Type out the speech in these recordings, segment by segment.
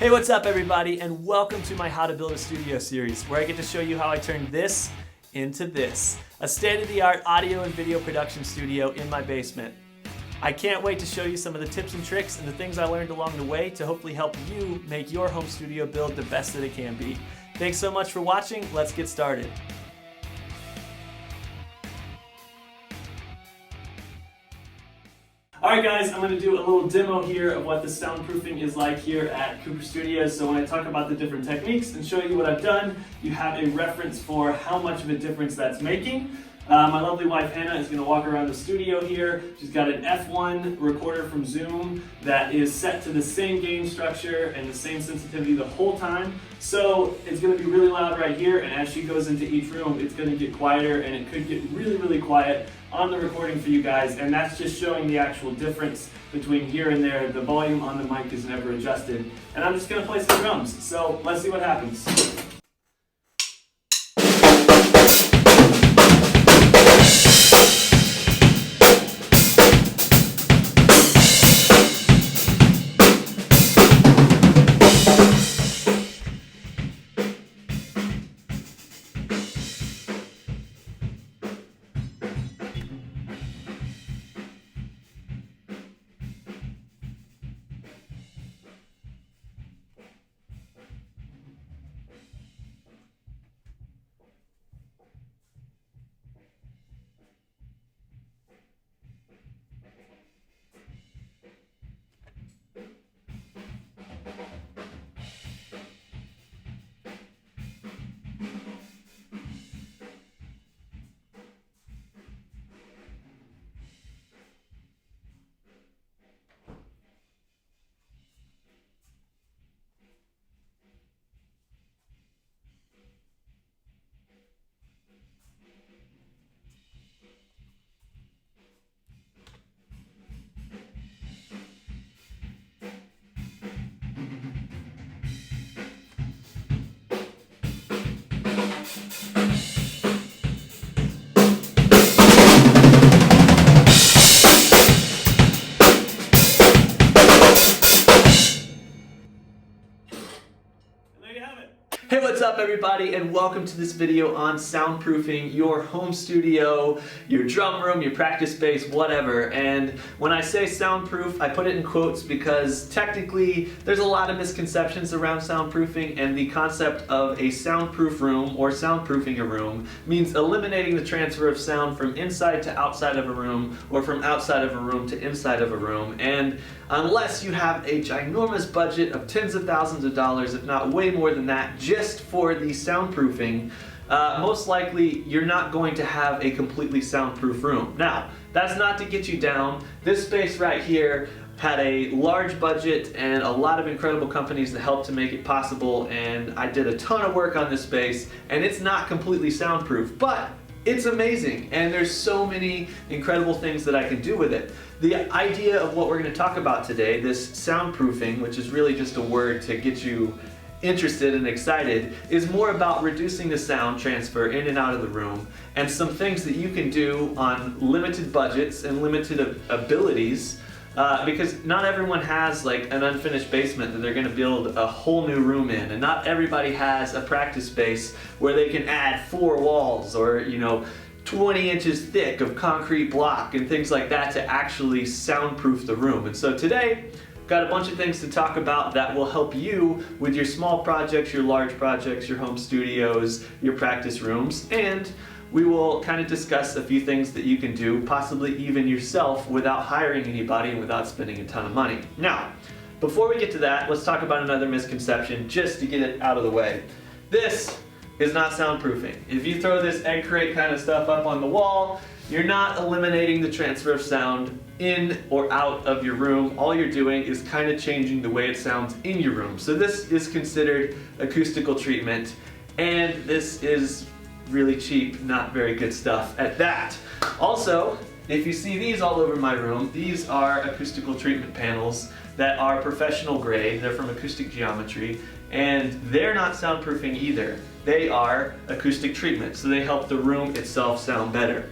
Hey, what's up everybody, and welcome to my How to Build a Studio series, where I get to show you how I turned this into this, a state-of-the-art audio and video production studio in my basement. I can't wait to show you some of the tips and tricks and the things I learned along the way to hopefully help you make your home studio build the best that it can be. Thanks so much for watching. Let's get started. Alright guys, I'm going to do a little demo here of what the soundproofing is like here at Cooper Studios. So when I talk about the different techniques and show you what I've done, you have a reference for how much of a difference that's making. My lovely wife Hannah is going to walk around the studio here. She's got an F1 recorder from Zoom that is set to the same gain structure and the same sensitivity the whole time. So it's going to be really loud right here, and as she goes into each room, it's going to get quieter, and it could get really, really quiet on the recording for you guys. And that's just showing the actual difference between here and there. The volume on the mic is never adjusted. And I'm just going to play some drums. So let's see what happens. Hey, what's up everybody, and welcome to this video on soundproofing your home studio, your drum room, your practice space, whatever. And when I say soundproof, I put it in quotes because technically there's a lot of misconceptions around soundproofing, and the concept of a soundproof room or soundproofing a room means eliminating the transfer of sound from inside to outside of a room, or from outside of a room to inside of a room. And unless you have a ginormous budget of tens of thousands of dollars, if not way more than that, just for the soundproofing, most likely you're not going to have a completely soundproof room. Now, that's not to get you down. This space right here had a large budget and a lot of incredible companies that helped to make it possible, and I did a ton of work on this space, and it's not completely soundproof, but it's amazing, and there's so many incredible things that I can do with it. The idea of what we're going to talk about today, this soundproofing, which is really just a word to get you interested and excited, is more about reducing the sound transfer in and out of the room, and some things that you can do on limited budgets and limited abilities, because not everyone has like an unfinished basement that they're going to build a whole new room in, and not everybody has a practice space where they can add 4 walls or 20 inches thick of concrete block and things like that to actually soundproof the room. And so today got a bunch of things to talk about that will help you with your small projects, your large projects, your home studios, your practice rooms, and we will kind of discuss a few things that you can do, possibly even yourself, without hiring anybody and without spending a ton of money. Now, before we get to that, let's talk about another misconception just to get it out of the way. This is not soundproofing. If you throw this egg crate kind of stuff up on the wall, you're not eliminating the transfer of sound in or out of your room. All you're doing is kind of changing the way it sounds in your room. So this is considered acoustical treatment, and this is really cheap, not very good stuff at that. Also, if you see these all over my room, these are acoustical treatment panels that are professional grade. They're from Acoustic Geometry, and they're not soundproofing either. They are acoustic treatment, so they help the room itself sound better.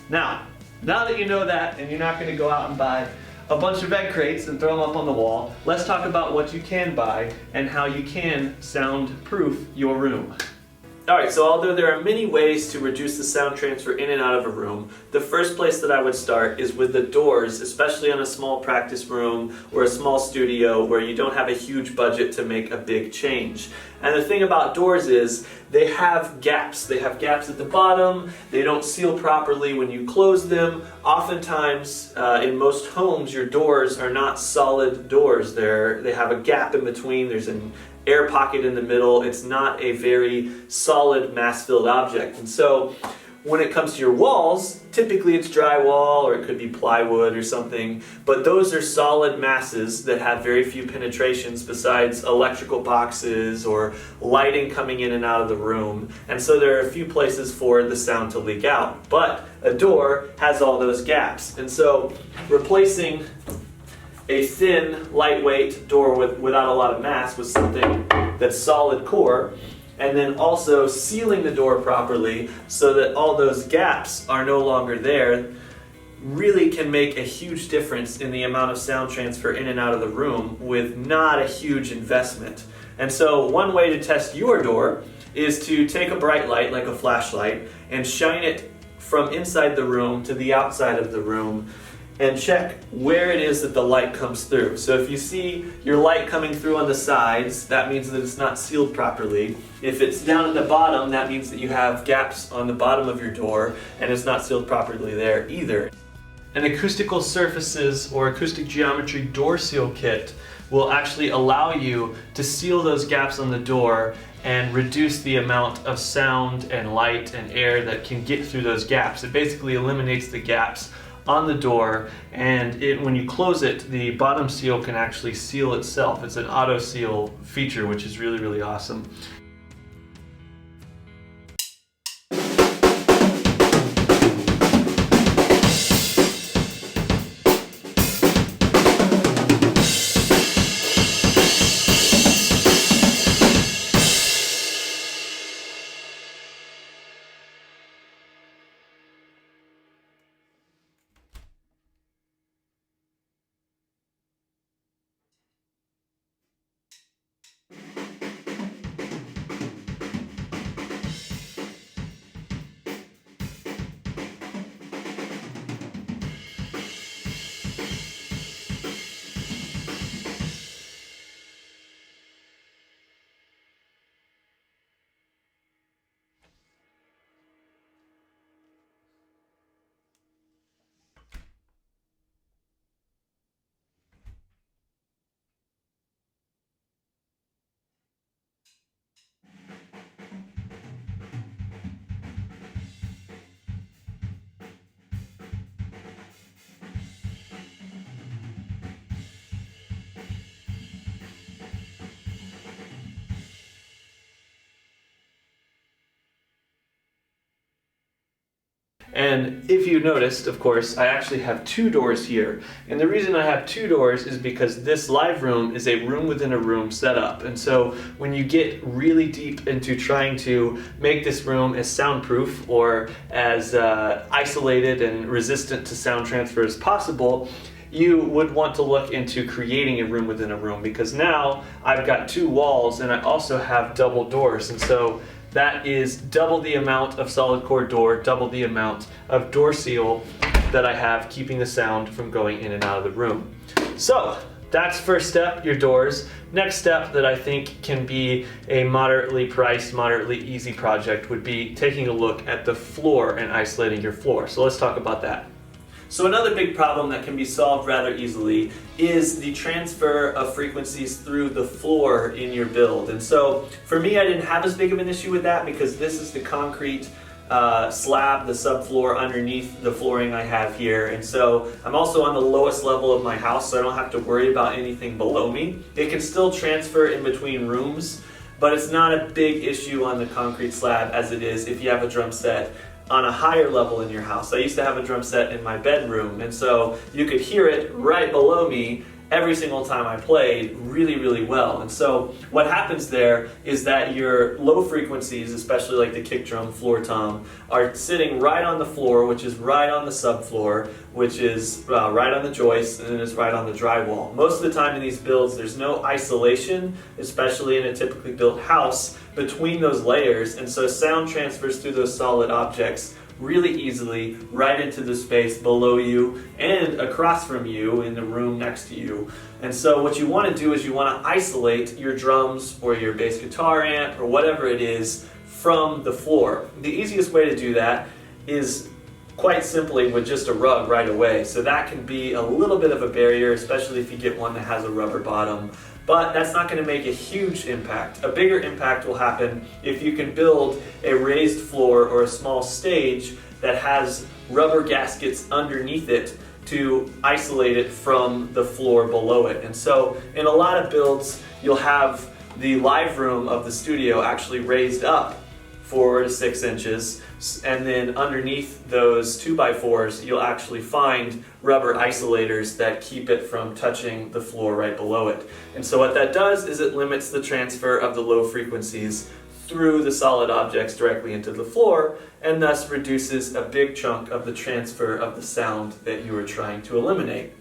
Now that you know that, and you're not going to go out and buy a bunch of egg crates and throw them up on the wall. Let's talk about what you can buy and how you can soundproof your room. Alright, so although there are many ways to reduce the sound transfer in and out of a room, the first place that I would start is with the doors, especially on a small practice room or a small studio where you don't have a huge budget to make a big change. And the thing about doors is they have gaps. They have gaps at the bottom, they don't seal properly when you close them. Oftentimes, in most homes, your doors are not solid doors. They have a gap in between, there's an air pocket in the middle. It's not a very solid mass-filled object. And so when it comes to your walls, typically it's drywall or it could be plywood or something, but those are solid masses that have very few penetrations besides electrical boxes or lighting coming in and out of the room. And so there are a few places for the sound to leak out. But a door has all those gaps. And so replacing a thin, lightweight door without a lot of mass with something that's solid core, and then also sealing the door properly so that all those gaps are no longer there, really can make a huge difference in the amount of sound transfer in and out of the room with not a huge investment. And so one way to test your door is to take a bright light, like a flashlight, and shine it from inside the room to the outside of the room, and check where it is that the light comes through. So if you see your light coming through on the sides, that means that it's not sealed properly. If it's down at the bottom, that means that you have gaps on the bottom of your door and it's not sealed properly there either. An acoustical surfaces or acoustic geometry door seal kit will actually allow you to seal those gaps on the door and reduce the amount of sound and light and air that can get through those gaps. It basically eliminates the gaps on the door, and when you close it, the bottom seal can actually seal itself. It's an auto seal feature, which is really, really awesome. And if you noticed, of course, I actually have two doors here. And the reason I have two doors is because this live room is a room within a room setup. And so when you get really deep into trying to make this room as soundproof or as isolated and resistant to sound transfer as possible, you would want to look into creating a room within a room, because now I've got two walls and I also have double doors. And so that is double the amount of solid core door, double the amount of door seal that I have keeping the sound from going in and out of the room. So that's first step, your doors. Next step that I think can be a moderately priced, moderately easy project would be taking a look at the floor and isolating your floor. So let's talk about that. So another big problem that can be solved rather easily is the transfer of frequencies through the floor in your build. And so for me, I didn't have as big of an issue with that because this is the concrete slab, the subfloor underneath the flooring I have here. And so I'm also on the lowest level of my house, so I don't have to worry about anything below me. It can still transfer in between rooms, but it's not a big issue on the concrete slab as it is if you have a drum set on a higher level in your house. I used to have a drum set in my bedroom, and so you could hear it right below me, every single time I played really, really well. And so what happens there is that your low frequencies, especially like the kick drum, floor tom, are sitting right on the floor, which is right on the subfloor, which is right on the joist, and then it's right on the drywall. Most of the time in these builds, there's no isolation, especially in a typically built house, between those layers, and so sound transfers through those solid objects really easily right into the space below you and across from you in the room next to you. And so what you want to do is you want to isolate your drums or your bass guitar amp or whatever it is from the floor. The easiest way to do that is quite simply with just a rug right away. So that can be a little bit of a barrier, especially if you get one that has a rubber bottom. But that's not going to make a huge impact. A bigger impact will happen if you can build a raised floor or a small stage that has rubber gaskets underneath it to isolate it from the floor below it. And so in a lot of builds, you'll have the live room of the studio actually raised up 4 to 6 inches, and then underneath those 2x4s you'll actually find rubber isolators that keep it from touching the floor right below it. And so what that does is it limits the transfer of the low frequencies through the solid objects directly into the floor, and thus reduces a big chunk of the transfer of the sound that you are trying to eliminate.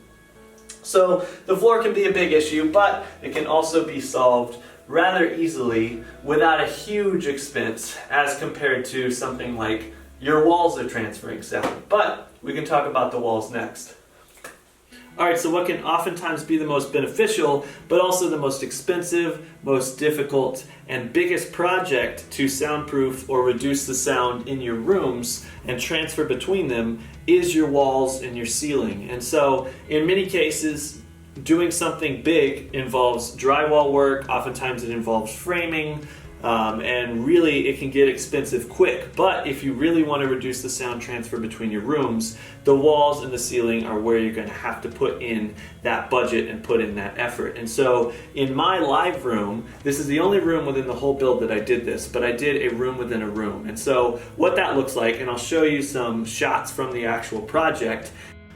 So the floor can be a big issue, but it can also be solved rather easily without a huge expense as compared to something like your walls are transferring sound. But we can talk about the walls next. Alright, so what can oftentimes be the most beneficial, but also the most expensive, most difficult, and biggest project to soundproof or reduce the sound in your rooms and transfer between them is your walls and your ceiling. And so in many cases, doing something big involves drywall work, oftentimes it involves framing, and really it can get expensive quick. But if you really want to reduce the sound transfer between your rooms, the walls and the ceiling are where you're going to have to put in that budget and put in that effort. And so in my live room, this is the only room within the whole build that I did this, but I did a room within a room. And so what that looks like, and I'll show you some shots from the actual project.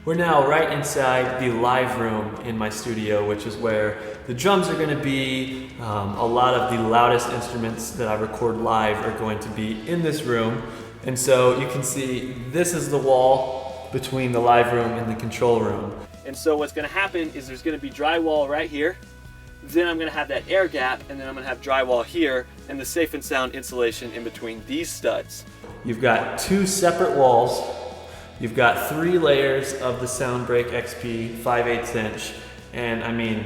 We're now right inside the live room in my studio, which is where the drums are going to be. A lot of the loudest instruments that I record live are going to be in this room. And so you can see this is the wall between the live room and the control room. And so what's going to happen is there's going to be drywall right here. Then I'm going to have that air gap, and then I'm going to have drywall here and the Safe and Sound insulation in between these studs. You've got 2 separate walls. You've got 3 layers of the Soundbreak XP 5/8 inch, and I mean,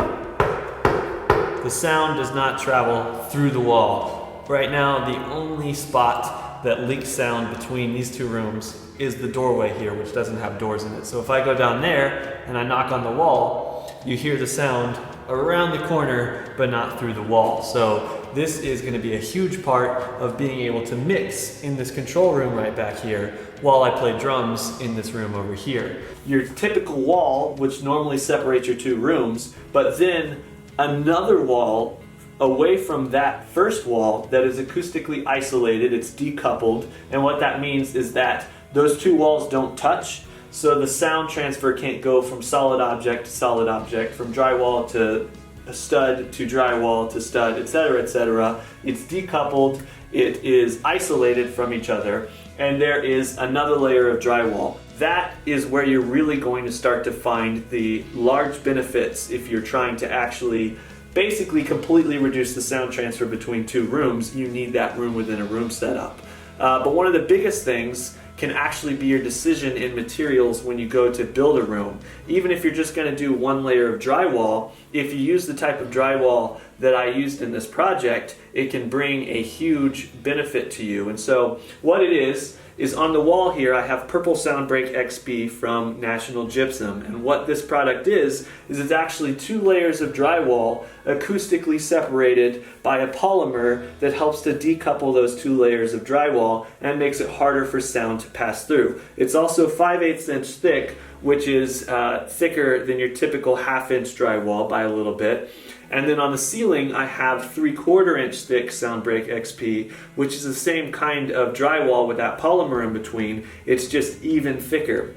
the sound does not travel through the wall. Right now, the only spot that leaks sound between these 2 rooms is the doorway here, which doesn't have doors in it. So if I go down there and I knock on the wall, you hear the sound around the corner, but not through the wall. So this is going to be a huge part of being able to mix in this control room right back here while I play drums in this room over here. Your typical wall, which normally separates your 2 rooms, but then another wall away from that first wall that is acoustically isolated, it's decoupled, and what that means is that those 2 walls don't touch, so the sound transfer can't go from solid object to solid object, from drywall to a stud to drywall to stud, etc., etc. It's decoupled, it is isolated from each other, and there is another layer of drywall. That is where you're really going to start to find the large benefits if you're trying to actually basically completely reduce the sound transfer between 2 rooms. You need that room within a room setup. But one of the biggest things can actually be your decision in materials when you go to build a room. Even if you're just going to do 1 layer of drywall, if you use the type of drywall that I used in this project, it can bring a huge benefit to you. And so what it is on the wall here I have Purple Soundbreak XP from National Gypsum, and what this product is it's actually 2 layers of drywall acoustically separated by a polymer that helps to decouple those 2 layers of drywall and makes it harder for sound to pass through. It's also 5/8 inch thick, which is thicker than your typical 1/2 inch drywall by a little bit. And then on the ceiling, I have 3/4 inch thick Soundbreak XP, which is the same kind of drywall with that polymer in between. It's just even thicker.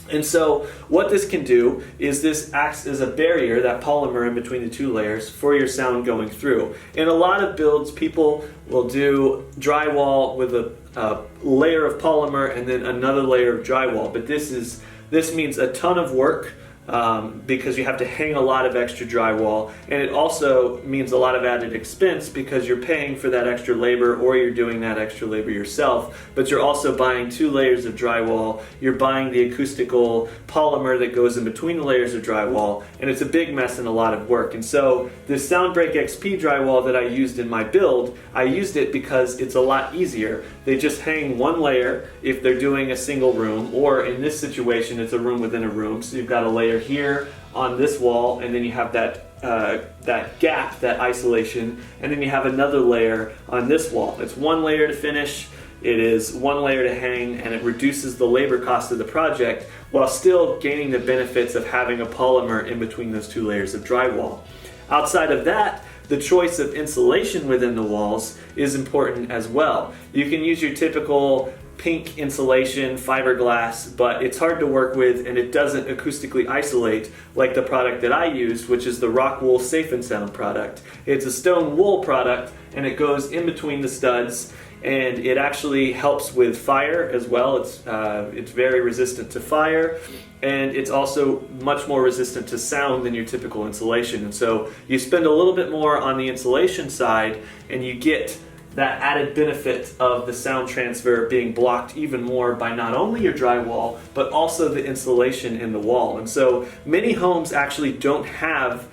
And so what this can do is this acts as a barrier, that polymer in between the two layers, for your sound going through. In a lot of builds, people will do drywall with a layer of polymer and then another layer of drywall. But this means a ton of work because you have to hang a lot of extra drywall, and it also means a lot of added expense because you're paying for that extra labor, or you're doing that extra labor yourself, but you're also buying 2 layers of drywall, you're buying the acoustical polymer that goes in between the layers of drywall, and it's a big mess and a lot of work. And so this SoundBreak XP drywall that I used in my build, I used it because it's a lot easier. They just hang 1 layer if they're doing a single room, or in this situation it's a room within a room, so you've got a layer here on this wall, and then you have that gap, that isolation, and then you have another layer on this wall. It's 1 layer to finish, it is 1 layer to hang, and it reduces the labor cost of the project while still gaining the benefits of having a polymer in between those 2 layers of drywall. Outside of that, the choice of insulation within the walls is important as well. You can use your typical pink insulation, fiberglass, but it's hard to work with and it doesn't acoustically isolate like the product that I used, which is the Rockwool Safe and Sound product. It's a stone wool product and it goes in between the studs, and it actually helps with fire as well. It's very resistant to fire, and it's also much more resistant to sound than your typical insulation. And so you spend a little bit more on the insulation side and you get that added benefit of the sound transfer being blocked even more by not only your drywall, but also the insulation in the wall. And so many homes actually don't have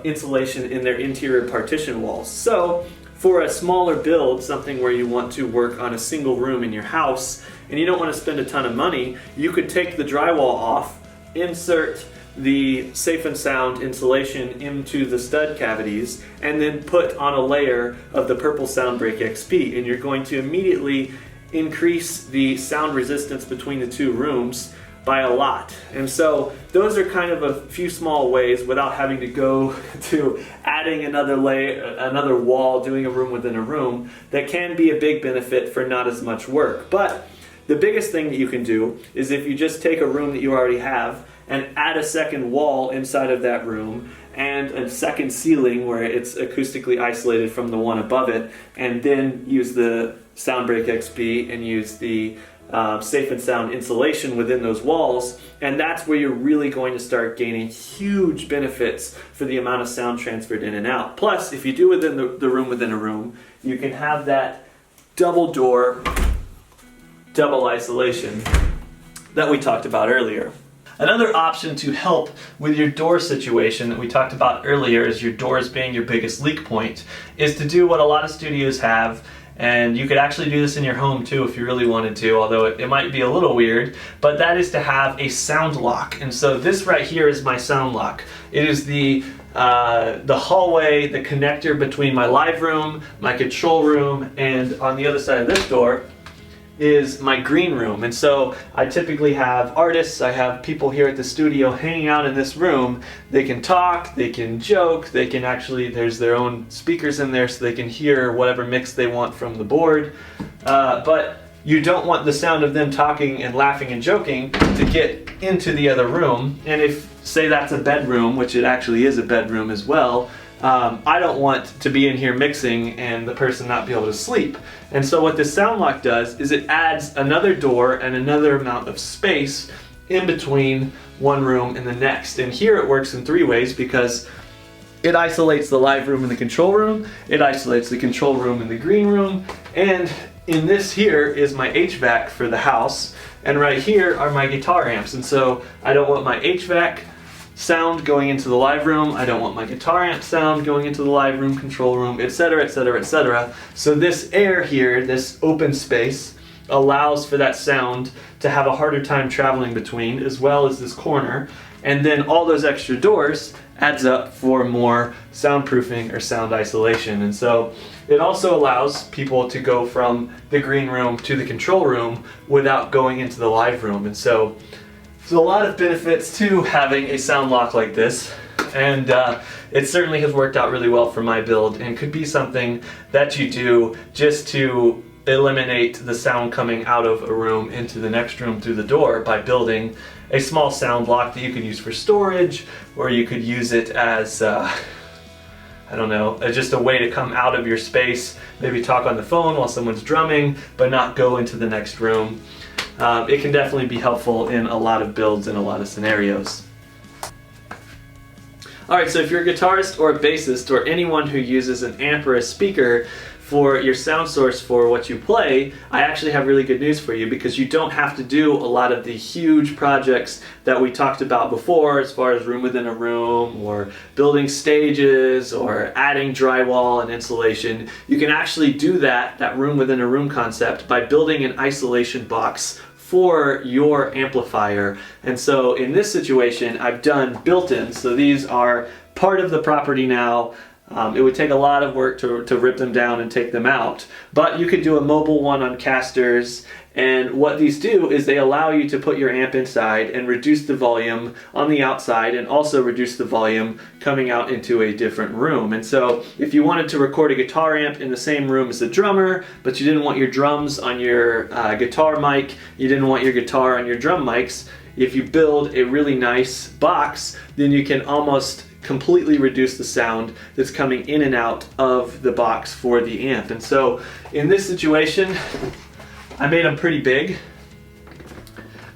insulation in their interior partition walls. So for a smaller build, something where you want to work on a single room in your house, and you don't want to spend a ton of money, you could take the drywall off, insert the Safe and Sound insulation into the stud cavities, and then put on a layer of the Purple SoundBreak XP, and you're going to immediately increase the sound resistance between the 2 rooms by a lot. And so those are kind of a few small ways without having to go to adding another layer, another wall, doing a room within a room, that can be a big benefit for not as much work. But the biggest thing that you can do is if you just take a room that you already have and add a second wall inside of that room and a second ceiling where it's acoustically isolated from the one above it, and then use the SoundBreak XP and use the Safe and Sound insulation within those walls, and that's where you're really going to start gaining huge benefits for the amount of sound transferred in and out. Plus, if you do within the room within a room, you can have that double door, double isolation that we talked about earlier. Another option to help with your door situation that we talked about earlier, is your doors being your biggest leak point, is to do what a lot of studios have, and you could actually do this in your home too if you really wanted to, although it might be a little weird, but that is to have a sound lock. And so this right here is my sound lock. It is the hallway, the connector between my live room, my control room, and on the other side of this door is my green room. And so I typically have artists, I have people here at the studio hanging out in this room. They can talk, they can joke, they can actually, there's their own speakers in there so they can hear whatever mix they want from the board. But you don't want the sound of them talking and laughing and joking to get into the other room. And if, say that's a bedroom, which it actually is a bedroom as well, I don't want to be in here mixing and the person not be able to sleep. And so what this sound lock does is it adds another door and another amount of space in between one room and the next. And here it works in 3 ways, because it isolates the live room and the control room, it isolates the control room and the green room, and in this here is my HVAC for the house, and right here are my guitar amps. And so I don't want my HVAC sound going into the live room, I don't want my guitar amp sound going into the live room, control room, etc, etc, etc. So this air here, this open space, allows for that sound to have a harder time traveling between, as well as this corner. And then all those extra doors adds up for more soundproofing or sound isolation. And so it also allows people to go from the green room to the control room without going into the live room. And so there's a lot of benefits to having a sound lock like this, and it certainly has worked out really well for my build, and could be something that you do just to eliminate the sound coming out of a room into the next room through the door by building a small sound block that you can use for storage, or you could use it as I don't know, just a way to come out of your space, maybe talk on the phone while someone's drumming, but not go into the next room. It can definitely be helpful in a lot of builds and a lot of scenarios. Alright, so if you're a guitarist or a bassist or anyone who uses an amp or a speaker for your sound source for what you play, I actually have really good news for you, because you don't have to do a lot of the huge projects that we talked about before, as far as room within a room or building stages or adding drywall and insulation. You can actually do that room within a room concept by building an isolation box for your amplifier. And so in this situation, I've done built-ins, so these are part of the property now. It would take a lot of work to rip them down and take them out, but you could do a mobile one on casters, and what these do is they allow you to put your amp inside and reduce the volume on the outside, and also reduce the volume coming out into a different room. And so if you wanted to record a guitar amp in the same room as the drummer, but you didn't want your drums on your guitar mic, you didn't want your guitar on your drum mics, if you build a really nice box, then you can almost completely reduce the sound that's coming in and out of the box for the amp. And so in this situation, I made them pretty big,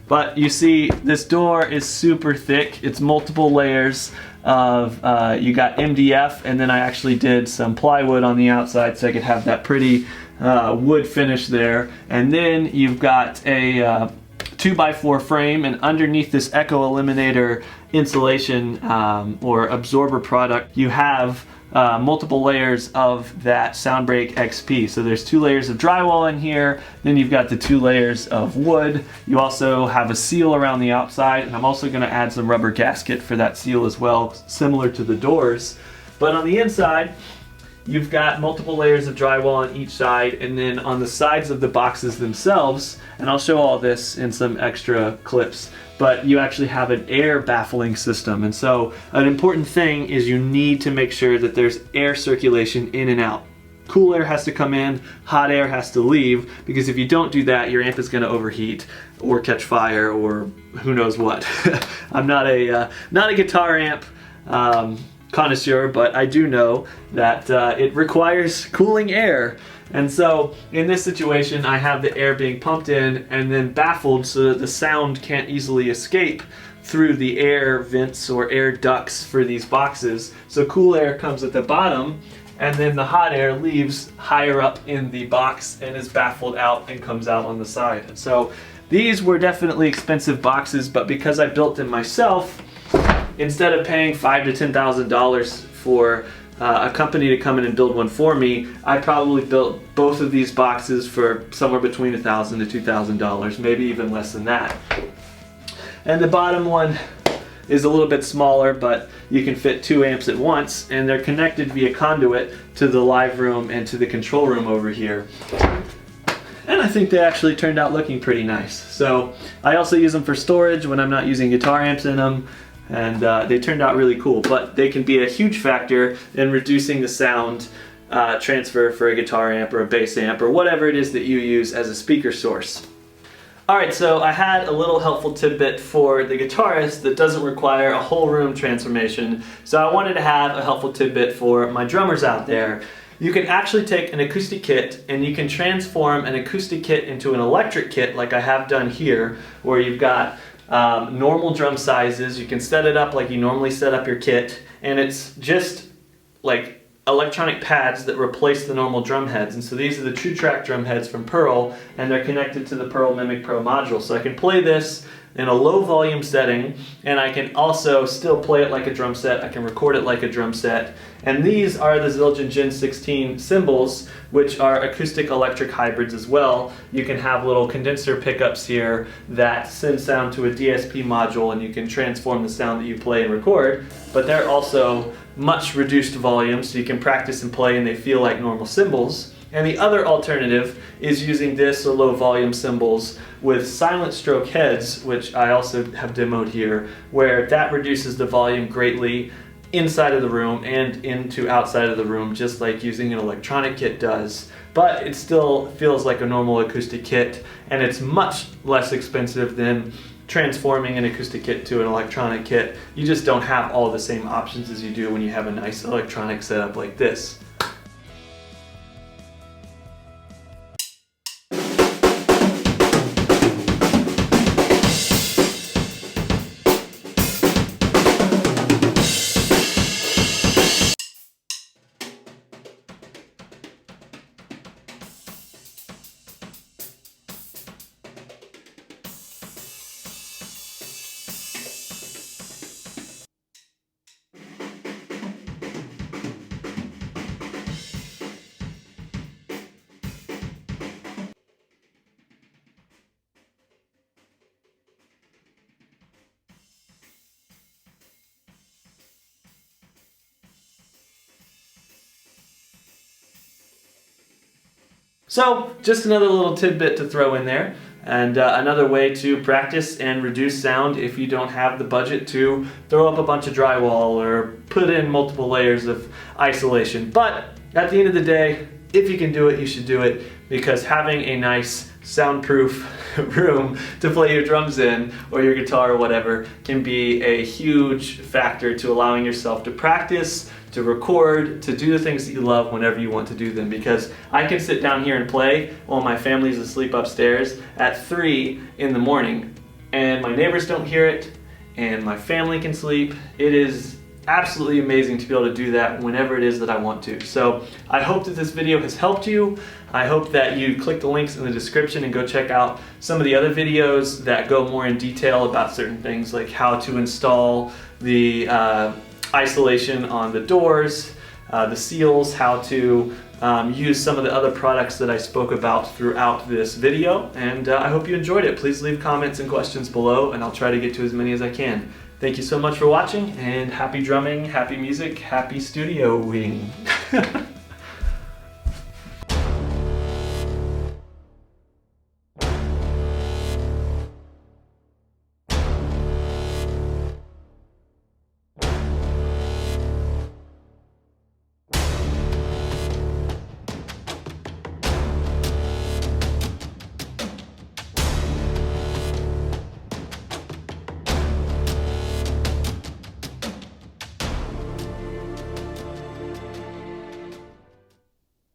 but you see this door is super thick. It's multiple layers of, you got MDF, and then I actually did some plywood on the outside so I could have that pretty wood finish there. And then you've got a 2x4 frame, and underneath this Echo Eliminator insulation or absorber product, you have multiple layers of that SoundBreak XP. So there's 2 layers of drywall in here, then you've got the 2 layers of wood. You also have a seal around the outside, and I'm also going to add some rubber gasket for that seal as well, similar to the doors. But on the inside, you've got multiple layers of drywall on each side, and then on the sides of the boxes themselves, and I'll show all this in some extra clips, but you actually have an air baffling system. And so an important thing is you need to make sure that there's air circulation in and out. Cool air has to come in, hot air has to leave, because if you don't do that, your amp is going to overheat or catch fire or who knows what. I'm not a guitar amp connoisseur, but I do know that it requires cooling air. And so in this situation, I have the air being pumped in and then baffled so that the sound can't easily escape through the air vents or air ducts for these boxes. So cool air comes at the bottom, and then the hot air leaves higher up in the box and is baffled out and comes out on the side. And so these were definitely expensive boxes, but because I built them myself, instead of paying $5,000 to $10,000 for a company to come in and build one for me, I probably built both of these boxes for somewhere between $1,000 to $2,000, maybe even less than that. And the bottom one is a little bit smaller, but you can fit 2 amps at once, and they're connected via conduit to the live room and to the control room over here. And I think they actually turned out looking pretty nice. So I also use them for storage when I'm not using guitar amps in them, and they turned out really cool. But they can be a huge factor in reducing the sound transfer for a guitar amp or a bass amp or whatever it is that you use as a speaker source. Alright, so I had a little helpful tidbit for the guitarist that doesn't require a whole room transformation. So I wanted to have a helpful tidbit for my drummers out there. You can actually take an acoustic kit and you can transform an acoustic kit into an electric kit like I have done here, where you've got normal drum sizes. You can set it up like you normally set up your kit, and it's just like electronic pads that replace the normal drum heads. And so these are the TrueTrack drum heads from Pearl, and they're connected to the Pearl Mimic Pro module. So I can play this in a low volume setting, and I can also still play it like a drum set. I can record it like a drum set. And these are the Zildjian Gen 16 cymbals, which are acoustic electric hybrids as well. You can have little condenser pickups here that send sound to a DSP module, and you can transform the sound that you play and record, but they're also much reduced volume, so you can practice and play and they feel like normal cymbals. And the other alternative is using this or low volume cymbals with silent stroke heads, which I also have demoed here, where that reduces the volume greatly inside of the room and into outside of the room, just like using an electronic kit does. But it still feels like a normal acoustic kit, and it's much less expensive than transforming an acoustic kit to an electronic kit. You just don't have all the same options as you do when you have a nice electronic setup like this. So, just another little tidbit to throw in there, and another way to practice and reduce sound if you don't have the budget to throw up a bunch of drywall or put in multiple layers of isolation. But at the end of the day, if you can do it, you should do it, because having a nice soundproof room to play your drums in, or your guitar or whatever, can be a huge factor to allowing yourself to practice, to record, to do the things that you love whenever you want to do them. Because I can sit down here and play while my family's asleep upstairs at 3 in the morning, and my neighbors don't hear it, and my family can sleep. It is absolutely amazing to be able to do that whenever it is that I want to. So I hope that this video has helped you. I hope that you click the links in the description and go check out some of the other videos that go more in detail about certain things, like how to install the isolation on the doors, the seals, how to use some of the other products that I spoke about throughout this video. And I hope you enjoyed it. Please leave comments and questions below, and I'll try to get to as many as I can. Thank you so much for watching, and happy drumming, happy music, happy studioing.